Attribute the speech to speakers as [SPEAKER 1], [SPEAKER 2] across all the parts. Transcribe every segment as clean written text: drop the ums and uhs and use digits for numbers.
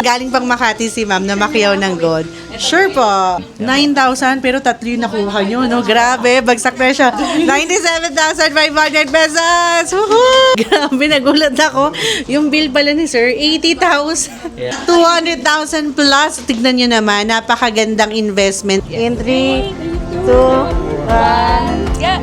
[SPEAKER 1] galing pang Makati si ma'am na makiyaw ng gold. Sure po. 9,000 pero tatlo yung nakuha nyo, no? Grabe, bagsak presyo. 97,500 pesos! Woohoo! Grabe, nagulat ako. Yung bill pala ni sir, 80,000. 200,000 plus. Tignan nyo naman, napakagandang investment. In 3, 2, 1. Yeah!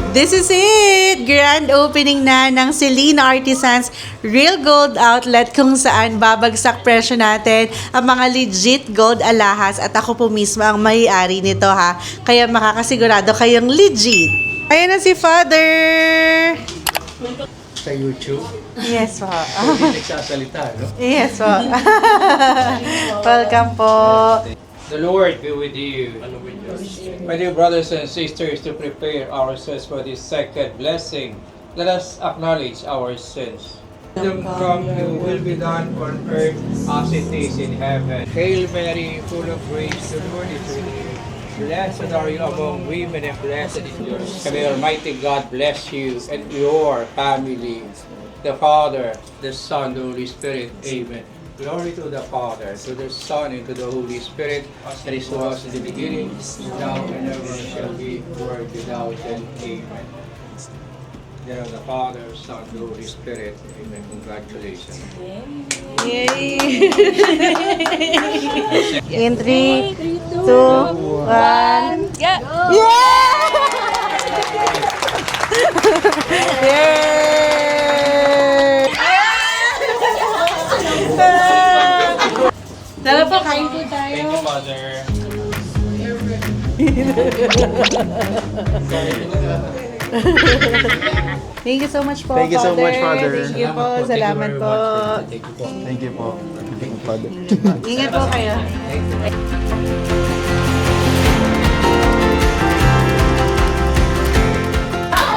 [SPEAKER 1] This is it! Grand opening na ng Selena Artisans Real Gold Outlet kung saan babagsak presyo natin ang mga legit gold alahas at ako po mismo ang may-ari nito ha. Kaya makakasigurado kayong legit. Ayan na si Father!
[SPEAKER 2] Sa YouTube.
[SPEAKER 1] Yes po.
[SPEAKER 2] Hindi nagsasalita, no?
[SPEAKER 1] Yes po. Welcome po.
[SPEAKER 2] The Lord be with you. My dear brothers and sisters, to prepare ourselves for this second blessing, let us acknowledge our sins. Kingdom come, your will be done on earth as it is in heaven. Hail Mary, full of grace, the Lord is with you. Blessed are you among women and blessed is your son. May Almighty God bless you and your family. The Father, the Son, the Holy Spirit. Amen. Glory to the Father, to the Son, and to the Holy Spirit, as it was in the beginning, now and ever shall be, world without end. Amen. There the Father, Son, the Holy Spirit. Amen. Congratulations.
[SPEAKER 1] Yay! In 3, 2, 1.
[SPEAKER 3] Yeah.
[SPEAKER 1] Yay! Tara po, kain po tayo.
[SPEAKER 2] Thank you, Father.
[SPEAKER 1] Thank you so much po,
[SPEAKER 4] Thank you so much, Father.
[SPEAKER 1] Thank you po. Salamat po.
[SPEAKER 2] Thank you po.
[SPEAKER 4] Thank you po. Thank you, Father.
[SPEAKER 1] Ingat po kayo.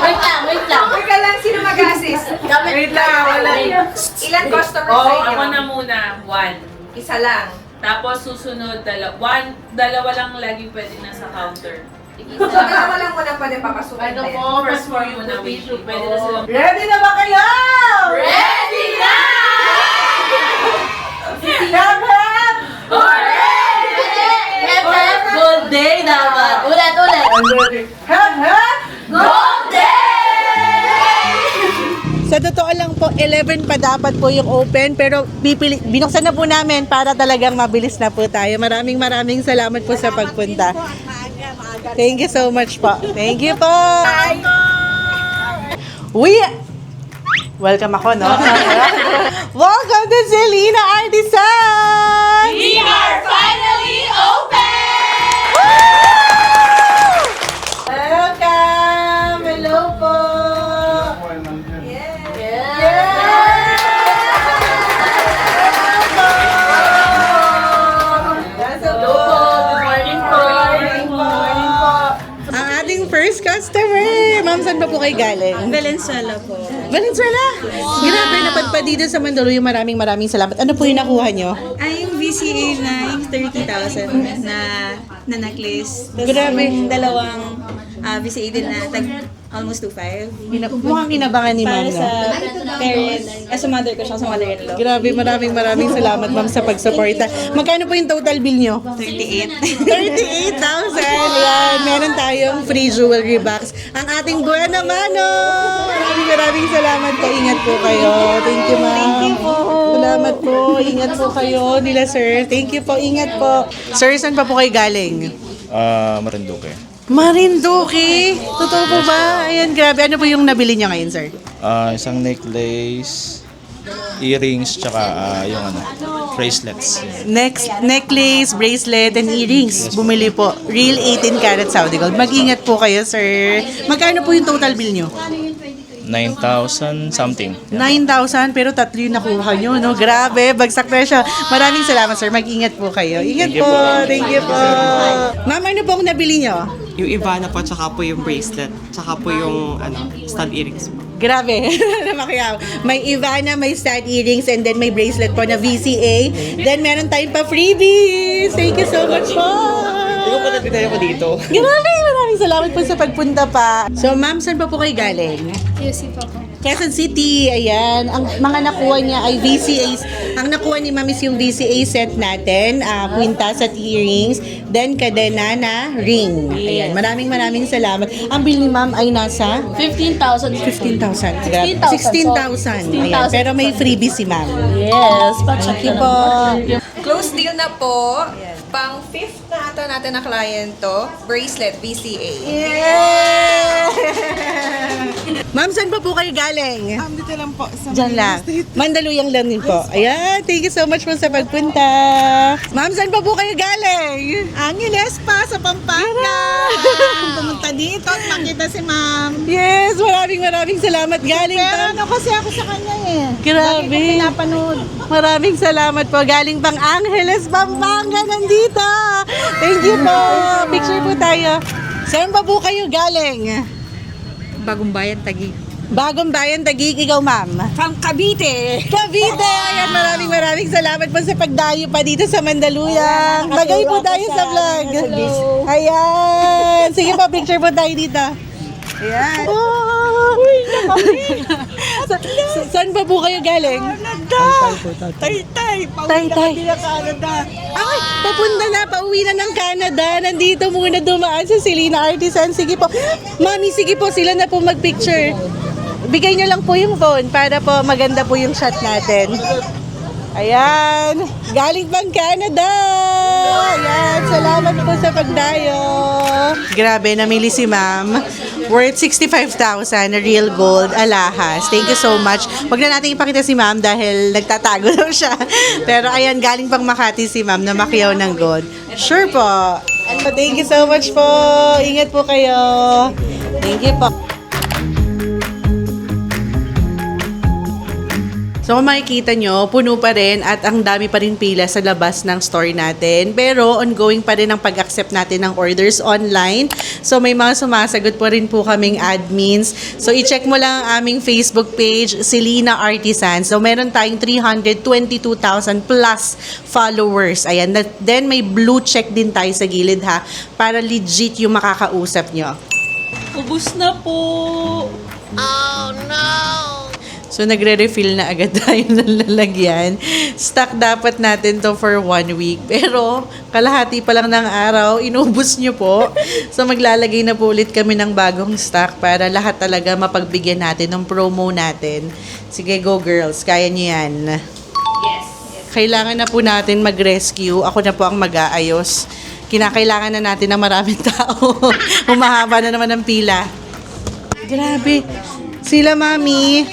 [SPEAKER 3] Wait lang.
[SPEAKER 5] Teka lang, sino mag-assist? Wait lang, wala. Ilan customers sa inyo?
[SPEAKER 6] Ako na muna, 1.
[SPEAKER 5] Isa lang.
[SPEAKER 6] Tapos susunod, dalawa lang lagi pwede na sa counter.
[SPEAKER 5] So, dalawa lang muna pwede papasukin
[SPEAKER 6] Ano
[SPEAKER 5] din.
[SPEAKER 6] po, first floor muna, waiting. Pwede na sila.
[SPEAKER 1] Ready na ba kayo?
[SPEAKER 6] Ready na!
[SPEAKER 1] Dapat!
[SPEAKER 3] Gold day dapat. Ulit.
[SPEAKER 1] Hap!
[SPEAKER 3] Gold day!
[SPEAKER 1] Sa totoo lang po, 11 pa dapat po yung open pero binuksan na po namin para talagang mabilis na po tayo. Maraming salamat po sa pagpunta. Thank you so much po. Thank you po. Welcome ako, no? Welcome to Selena Artisans!
[SPEAKER 3] We are finally open!
[SPEAKER 1] Welcome! Hello po! Ang ating first customer! Ma'am, saan pa po kayo galing?
[SPEAKER 7] Valenzuela po.
[SPEAKER 1] Valenzuela! Grabe, napadpad dito sa Mandaluyong. Maraming salamat. Ano po yung nakuha nyo?
[SPEAKER 7] Ay, yung VCA na yung 30,000 na necklace. Tapos
[SPEAKER 1] Grabe.
[SPEAKER 7] yung dalawang VCA din na almost 2.5.
[SPEAKER 1] Mukhang inabangan ni ma'am,
[SPEAKER 7] Para sa
[SPEAKER 1] no?
[SPEAKER 7] parent, sa mother ko siya, sa mother-in-law.
[SPEAKER 1] Grabe, maraming salamat, ma'am, sa pagsuporta. Magkano po yung total bill nyo?
[SPEAKER 7] 38.
[SPEAKER 1] 38,000! Yan, meron tayong free jewelry box. Ang ating buwan naman, no? Maraming salamat po. Ingat po kayo. Thank you, ma'am. Thank you po. Salamat po. Ingat po kayo nila, sir. Thank you po. Ingat po. Sir, saan pa po kayo galing?
[SPEAKER 4] Marinduque.
[SPEAKER 1] Marinduque! Totoo po ba? Ayan, grabe. Ano po yung nabili niya ngayon, sir?
[SPEAKER 4] Isang necklace, earrings, tsaka yung bracelets.
[SPEAKER 1] Necklace, bracelet, and earrings. Bumili po. Real 18 karat Saudi gold. Mag-ingat po kayo, sir. Magkano po yung total bill nyo?
[SPEAKER 4] 9,000 something.
[SPEAKER 1] 9,000 pero tatlo yung nakuha nyo, no? Grabe, bagsak presyo. Maraming salamat, sir. Mag-ingat po kayo. Ingat po. Thank you po. Ma'am, ano pong nabili nyo?
[SPEAKER 8] Yung Ivana po, tsaka po yung bracelet, tsaka po yung stud earrings po.
[SPEAKER 1] Grabe. na Macquiao. May Ivana, may stud earrings, and then may bracelet po na VCA. Then meron tayong pa freebies. Thank you so much po.
[SPEAKER 8] Pinaya ko dito.
[SPEAKER 1] Grabe, maraming salamat po sa pagpunta pa. So, ma'am, saan pa po kayo galing?
[SPEAKER 7] QC pa po.
[SPEAKER 1] Quezon City, ayan. Ang mga nakuha niya ay VCAs. Ang nakuha ni ma'am is yung VCA set natin, kwintas at earrings, then kadena na ring. Ayan, maraming salamat. Ang bill ni ma'am ay nasa
[SPEAKER 3] 15,000.
[SPEAKER 1] 15,000.
[SPEAKER 3] 16,000.
[SPEAKER 1] 16,000. Ayan, pero may freebie si ma'am.
[SPEAKER 3] Yes,
[SPEAKER 1] Thank you po.
[SPEAKER 5] Close deal na po. Pang 5th na ata natin na client to. Bracelet, VCA.
[SPEAKER 1] Ma'am, saan pa po kayo galing?
[SPEAKER 8] Dito lang po. Sa
[SPEAKER 1] Diyan lang. Mandaluyang lang din po. Ayan, thank you so much po sa pagpunta. Ma'am, saan pa po kayo galing?
[SPEAKER 8] Angeles pa sa Pampanga. Pumunta dito at makita si ma'am.
[SPEAKER 1] Yes, maraming salamat. Galing
[SPEAKER 8] Pero
[SPEAKER 1] pang...
[SPEAKER 8] ano kasi ako sa kanya eh.
[SPEAKER 1] Grabe.
[SPEAKER 8] Pinapanood.
[SPEAKER 1] Maraming salamat po. Galing pang Angeles, Pampanga. Nandito. Thank you po. Picture po tayo. Saan pa po kayo galing?
[SPEAKER 7] Bagong bayan, Taguig.
[SPEAKER 1] Bagong Bayan, Taguig. Ikaw, ma'am.
[SPEAKER 8] From Cavite.
[SPEAKER 1] Cavite! Ayan, maraming salamat po sa pagdayo pa dito sa Mandaluyang. Bagay po tayo sa vlog. Ayan. Sige po, picture po tayo dito. Ayan. Oh, saan pa po kayo galing?
[SPEAKER 8] Taytay.
[SPEAKER 1] Taytay.
[SPEAKER 8] Canada.
[SPEAKER 1] Ay, papunta na, pauwi na ng Canada. Nandito muna dumaan sa Selena Artisan. Sige po. Mami, sige po, sila na po mag-picture. Bigay niyo lang po yung phone para po maganda po yung shot natin. Ayan. Galing pang Canada. Ayan. Salamat po sa pagdayo. Grabe, namili si ma'am. Worth 65,000 na real gold alahas. Thank you so much. Huwag na natin ipakita si ma'am dahil nagtatago daw siya. Pero ayan, galing pang Makati si ma'am na Macquiao ng gold. Sure po. Thank you so much po. Ingat po kayo. Thank you po. So kung makikita nyo, puno pa rin at ang dami pa rin pila sa labas ng store natin. Pero ongoing pa rin ang pag-accept natin ng orders online. So may mga sumasagot po rin po kaming admins. So i-check mo lang ang aming Facebook page, Selena Artisan. So meron tayong 322,000 plus followers. Ayan. Then may blue check din tayo sa gilid ha, para legit yung makakausap nyo.
[SPEAKER 6] Ubus na po.
[SPEAKER 1] So, nagre-refill na agad tayo ng lalagyan. Stock dapat natin to for 1 week. Pero, kalahati pa lang ng araw, inubos nyo po. So, maglalagay na po ulit kami ng bagong stock para lahat talaga mapagbigyan natin ng promo natin. Sige, go girls. Kaya nyo yan. Yes. Kailangan na po natin mag-rescue. Ako na po ang mag-aayos. Kinakailangan na natin ng maraming tao. Humahaba na naman ang pila. Grabe. Sila mami.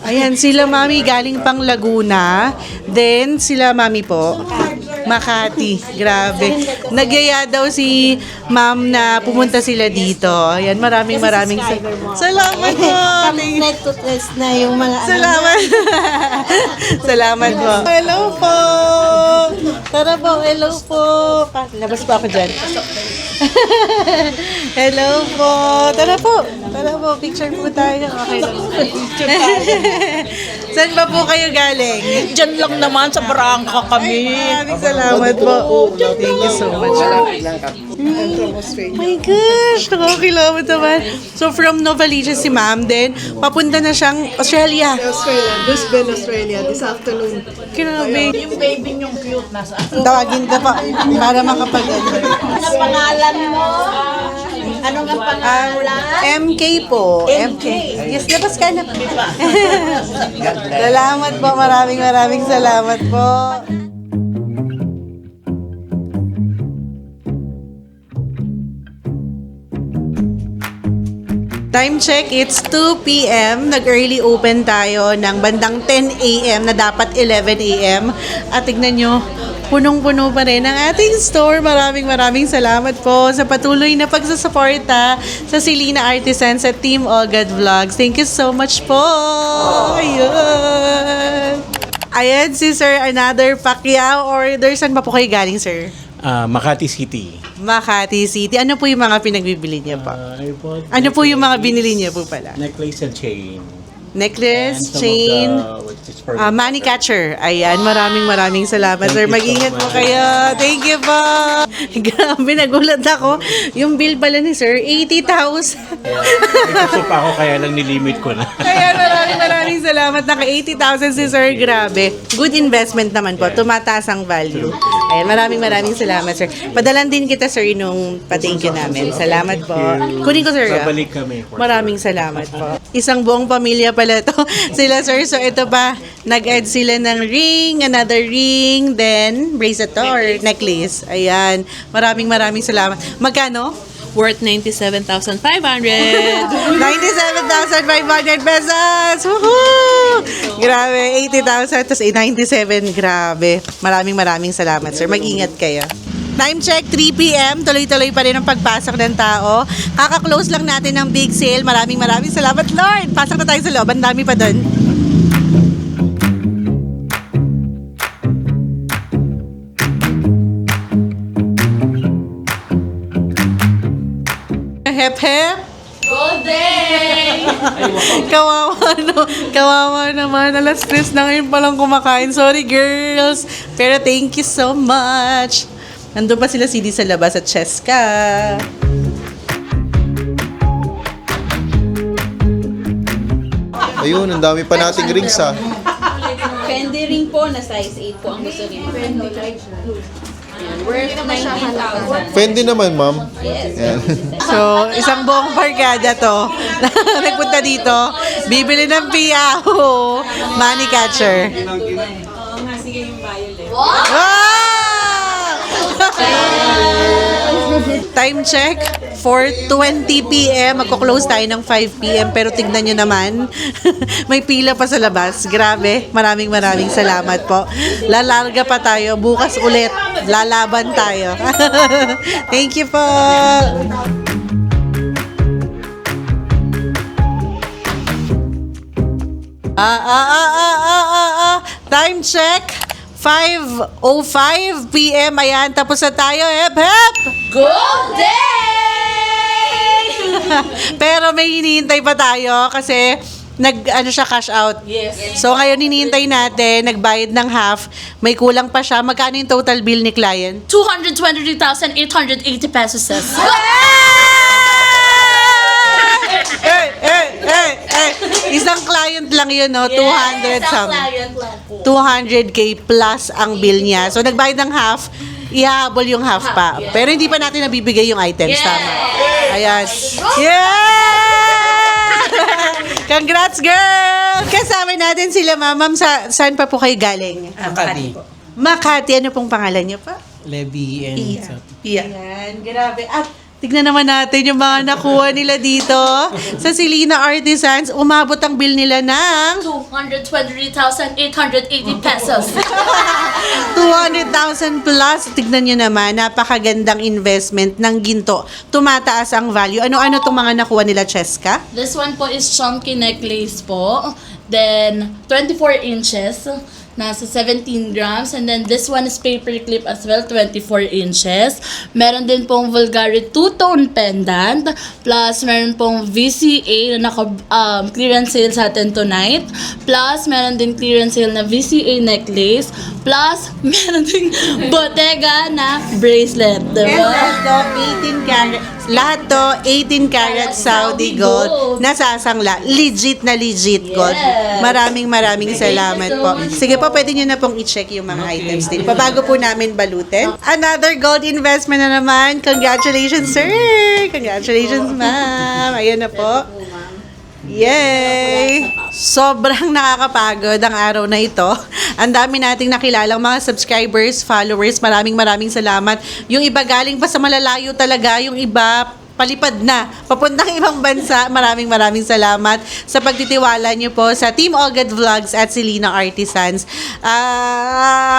[SPEAKER 1] Ayan, sila mami galing pang Laguna. Then, sila mami po. Makati. Grabe. Nagyaya daw si ma'am na pumunta sila dito. Ayan, maraming salamat po.
[SPEAKER 8] Net to test na yung mga
[SPEAKER 1] Salamat. Salamat po. Hello po. Tara po, hello po. Labas po ako dyan. Hello po. Tara po. Picture po tayo. Okay. Saan ba po kayo galing?
[SPEAKER 8] Diyan lang naman sa Barangka kami.
[SPEAKER 1] Maraming salamat po. Thank you so much. My gosh, nakakilawat naman. So, from Novaliches si ma'am, then papunta na siyang Australia.
[SPEAKER 8] Brisbane, Australia, this afternoon.
[SPEAKER 1] Grabe.
[SPEAKER 8] Yung baby niyong cute nasa.
[SPEAKER 1] Tawagin ka pa para makapag-ano.
[SPEAKER 8] Ano pangalan mo? Ano nga pangalan?
[SPEAKER 1] MK po. MK. Yes, labas ka na. Salamat po. Maraming salamat po. Time check, it's 2 p.m. Nag-early open tayo ng bandang 10 a.m. na dapat 11 a.m. At tignan nyo, punong-puno pa rin ang ating store. Maraming salamat po sa patuloy na pagsusuporta sa Selena Artisans at Team Ogad Vlogs. Thank you so much po! Ayun! Ayan si Sir, another Pacquiao order. Saan pa po kayo galing, sir?
[SPEAKER 9] Makati City.
[SPEAKER 1] Makati City. Ano po yung mga pinagbibili niya po?
[SPEAKER 9] Airport,
[SPEAKER 1] Ano po yung mga binili niya po pala?
[SPEAKER 9] necklace and chain.
[SPEAKER 1] Necklace,
[SPEAKER 9] And some
[SPEAKER 1] chain,
[SPEAKER 9] of the, which is for
[SPEAKER 1] money catcher. Ayan, maraming salamat, sir.
[SPEAKER 9] Thank you so
[SPEAKER 1] Mag-ingat po
[SPEAKER 9] much.
[SPEAKER 1] kayo. Thank you po. Grabe, nagulat ako. Yung bill pala ni sir, 80,000.
[SPEAKER 9] Gusto pa ako kaya lang nilimit ko na.
[SPEAKER 1] Kaya maraming salamat. Naka 80,000 si sir. Grabe. Good investment naman po. Tumataas ang value. Ayan, maraming salamat, sir. Padalan din kita, sir, nung pa-thank you namin. Salamat po. Kunin ko, sir. ah.
[SPEAKER 9] Babalik kami.
[SPEAKER 1] Maraming salamat po. Isang buong pamilya pala to. Sila, sir. So, ito pa. Nag-add sila ng ring, another ring, then bracelet to or necklace. Ayan. Maraming salamat. Magkano?
[SPEAKER 3] Worth 97,500.
[SPEAKER 1] 97,500 pesos! Woohoo! Grabe, 80,000 tapos 97. Grabe. Maraming salamat, sir. Mag-ingat kayo. Time check, 3 p.m. Tuloy-tuloy pa rin ang pagpasok ng tao. Kaka-close lang natin ng big sale. Maraming salamat, Lord! Pasok na tayo sa loob. Ang dami pa doon. Hep, hep! Kawawa naman. Alas 3 na ngayon palang kumakain. Sorry, girls. Pero thank you so much. Nandun pa sila CD sa labas at Cheska.
[SPEAKER 10] Ayun, ang dami pa nating rings ha.
[SPEAKER 7] Fendi ring po na size 8 po ang gusto niyo. Worth 19,000.
[SPEAKER 10] Fendi naman, ma'am. Yan.
[SPEAKER 1] So, isang buong barkada to. Nagpunta dito. Bibili ng piyaho. Money catcher.
[SPEAKER 7] Oo nga, sige yung violet.
[SPEAKER 1] Wow! Time check, 4:20 p.m. Magko-close tayo ng 5 p.m. Pero tignan nyo naman, may pila pa sa labas. Grabe, maraming salamat po. Lalarga pa tayo. Bukas ulit, lalaban tayo. Thank you po. Time check, 5:05 p.m. Ayan, tapos na tayo. Hep, hep!
[SPEAKER 3] Good day!
[SPEAKER 1] Pero may hinihintay pa tayo kasi siya cash out.
[SPEAKER 3] Yes.
[SPEAKER 1] So ngayon hinihintay natin, nagbayad ng half, may kulang pa siya. Magkano yung total bill ni client?
[SPEAKER 3] 223,880 pesos.
[SPEAKER 1] Isang client lang yun, no? 200 something.
[SPEAKER 3] Client lang po.
[SPEAKER 1] 200k plus ang bill niya. So nagbayad ng half, ihahabol yung half pa. Pero hindi pa natin nabibigay yung items, tama. Ayan. Yeah! Congrats, girl! Kasama natin sila, ma'am. Saan pa po kayo galing?
[SPEAKER 11] Makati.
[SPEAKER 1] Makati. Ano pong pangalan niyo pa?
[SPEAKER 11] Levi and
[SPEAKER 1] Pia. Ayan, grabe. At tignan naman natin yung mga nakuha nila dito sa Selena Artisans. Umabot ang bill nila ng
[SPEAKER 3] 223,880 pesos.
[SPEAKER 1] 200,000 plus. Tignan nyo naman, napakagandang investment ng ginto. Tumataas ang value. Ano-ano itong mga nakuha nila, Cheska?
[SPEAKER 3] This one po is chunky necklace po. Then, 24 inches. Nasa 17 grams. And then, this one is paper clip as well, 24 inches. Meron din pong Vulgari two-tone pendant. Plus, meron pong VCA na clearance sale sa atin tonight. Plus, meron din clearance sale na VCA necklace. Plus, meron din Bottega na bracelet. Diba?
[SPEAKER 1] Ito, 18 karat. Lahat to, 18 karat Saudi gold. Nasasangla. Legit na legit gold.
[SPEAKER 3] Yes.
[SPEAKER 1] Maraming salamat po. Sige po, pwede nyo na pong i-check yung mga items din. Pabago po namin balutin. Another gold investment na naman. Congratulations, sir! Congratulations, ma'am. Ayan na po. Yay! Sobrang nakakapagod ang araw na ito. Ang dami nating nakilalang mga subscribers, followers. Maraming salamat. Yung iba galing pa sa malalayo talaga. Yung iba palipad na, papuntang ibang bansa. Maraming salamat sa pagtitiwala niyo po sa Team Ogad Vlogs at Selena Artisans.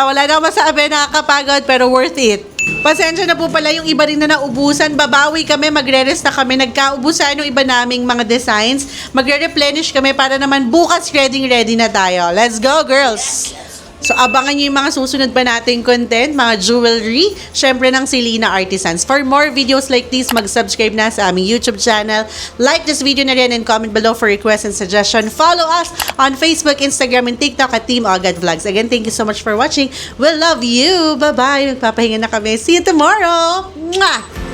[SPEAKER 1] Wala na masabi, nakakapagod pero worth it. Pasensya na po pala yung iba rin na naubusan. Babawi kami, magre-rest na kami. Nagkaubusan yung iba naming mga designs. Magre-replenish kami para naman bukas ready na tayo. Let's go, girls! So, abangan nyo yung mga susunod pa nating content, mga jewelry, syempre ng Selena Artisans. For more videos like this, mag-subscribe na sa aming YouTube channel. Like this video na rin and comment below for requests and suggestion. Follow us on Facebook, Instagram, and TikTok at Team Agad Vlogs. Again, thank you so much for watching. We love you. Bye-bye. Magpapahinga na kami. See you tomorrow. Mwah!